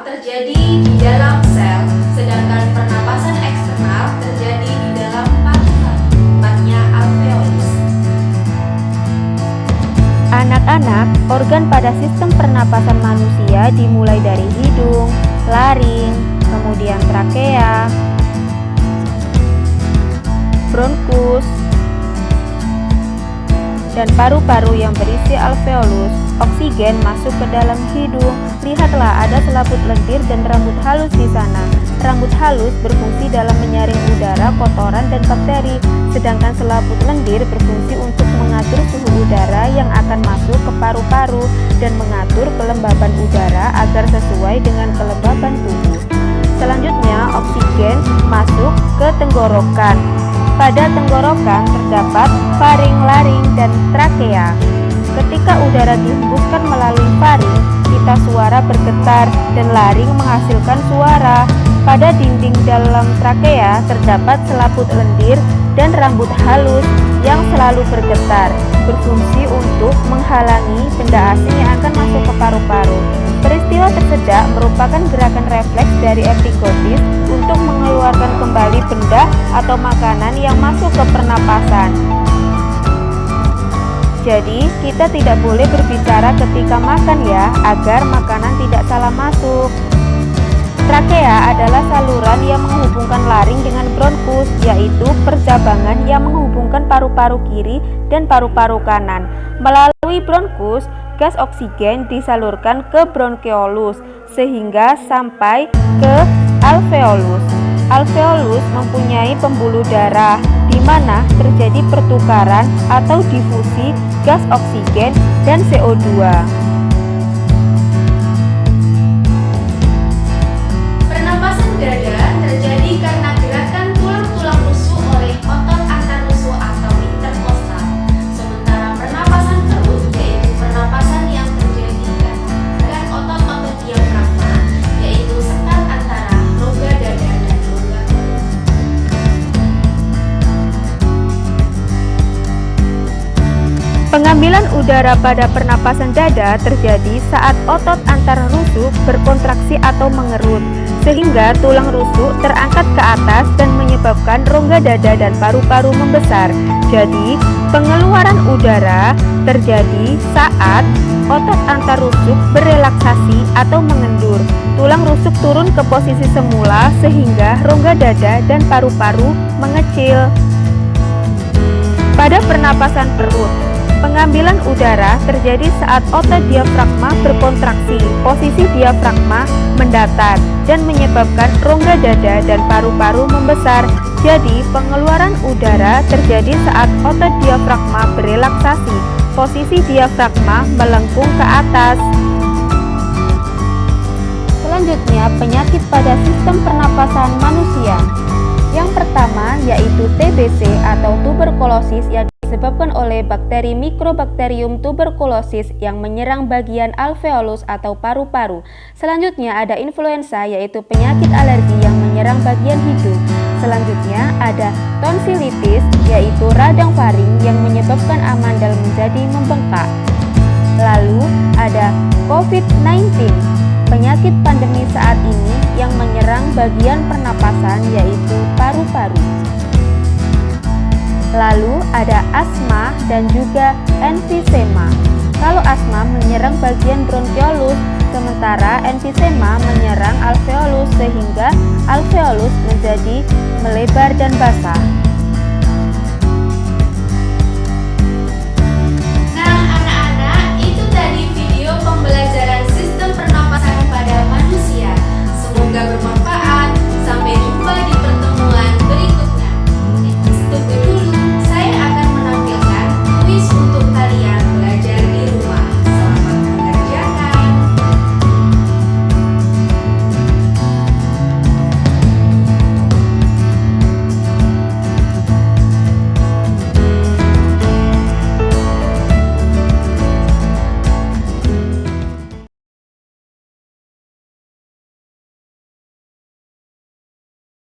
terjadi di dalam sel, sedangkan pernapasan eksternal terjadi di dalam paru-paru, tepatnya alveolus. Anak-anak, organ pada sistem pernapasan manusia dimulai dari hidung, laring, kemudian trakea, bronkus, dan paru-paru yang berisi alveolus. Oksigen masuk ke dalam hidung. Lihatlah, ada selaput lendir dan rambut halus di sana. Rambut halus berfungsi dalam menyaring udara, kotoran, dan bakteri, sedangkan selaput lendir berfungsi untuk mengatur suhu udara yang akan masuk ke paru-paru dan mengatur kelembaban udara agar sesuai dengan kelembaban tubuh. Selanjutnya, oksigen masuk ke tenggorokan. Pada tenggorokan terdapat faring, laring, dan trakea. Ketika udara dihembuskan melalui faring, pita suara bergetar dan laring menghasilkan suara. Pada dinding dalam trakea terdapat selaput lendir dan rambut halus yang selalu bergetar, berfungsi untuk menghalangi benda asing yang akan masuk ke paru-paru. Peristiwa tersedak merupakan gerakan refleks dari epiglottis untuk mengeluarkan kembali benda atau makanan yang masuk ke pernapasan. Jadi, kita tidak boleh berbicara ketika makan ya, agar makanan tidak salah masuk. Trakea adalah saluran yang menghubungkan laring dengan bronkus, yaitu percabangan yang menghubungkan paru-paru kiri dan paru-paru kanan. Melalui bronkus, gas oksigen disalurkan ke bronkeolus sehingga sampai ke alveolus. Alveolus mempunyai pembuluh darah di mana terjadi pertukaran atau difusi gas oksigen dan CO2. Pernapasan dada terjadi karena gerakan tulang-tulang rusuk oleh otot antar rusuk atau interkostal. Sementara pernapasan perut yaitu pernapasan yang terjadi karena otot-otot diafragma, yaitu sekat antara rongga dada dan rongga perut. Pengambilan udara pada pernapasan dada terjadi saat otot antar rusuk berkontraksi atau mengerut, sehingga tulang rusuk terangkat ke atas dan menyebabkan rongga dada dan paru-paru membesar. Jadi, pengeluaran udara terjadi saat otot antar rusuk berelaksasi atau mengendur. Tulang rusuk turun ke posisi semula sehingga rongga dada dan paru-paru mengecil. Pada pernapasan perut, pengambilan udara terjadi saat otot diafragma berkontraksi. Posisi diafragma mendatar dan menyebabkan rongga dada dan paru-paru membesar. Jadi, pengeluaran udara terjadi saat otot diafragma berelaksasi. Posisi diafragma melengkung ke atas. Selanjutnya, penyakit pada sistem pernapasan manusia. Yang pertama yaitu TBC atau tuberkulosis yang disebabkan oleh bakteri Mycobacterium tuberculosis yang menyerang bagian alveolus atau paru-paru. Selanjutnya ada influenza yaitu penyakit alergi yang menyerang bagian hidung. Selanjutnya ada tonsilitis yaitu radang faring yang menyebabkan amandel menjadi membengkak. Lalu ada COVID-19, penyakit pandemi saat ini yang menyerang bagian pernapasan yaitu paru-paru. Lalu ada asma dan juga emfisema. Kalau asma menyerang bagian bronkiolus, sementara emfisema menyerang alveolus sehingga alveolus menjadi melebar dan basah.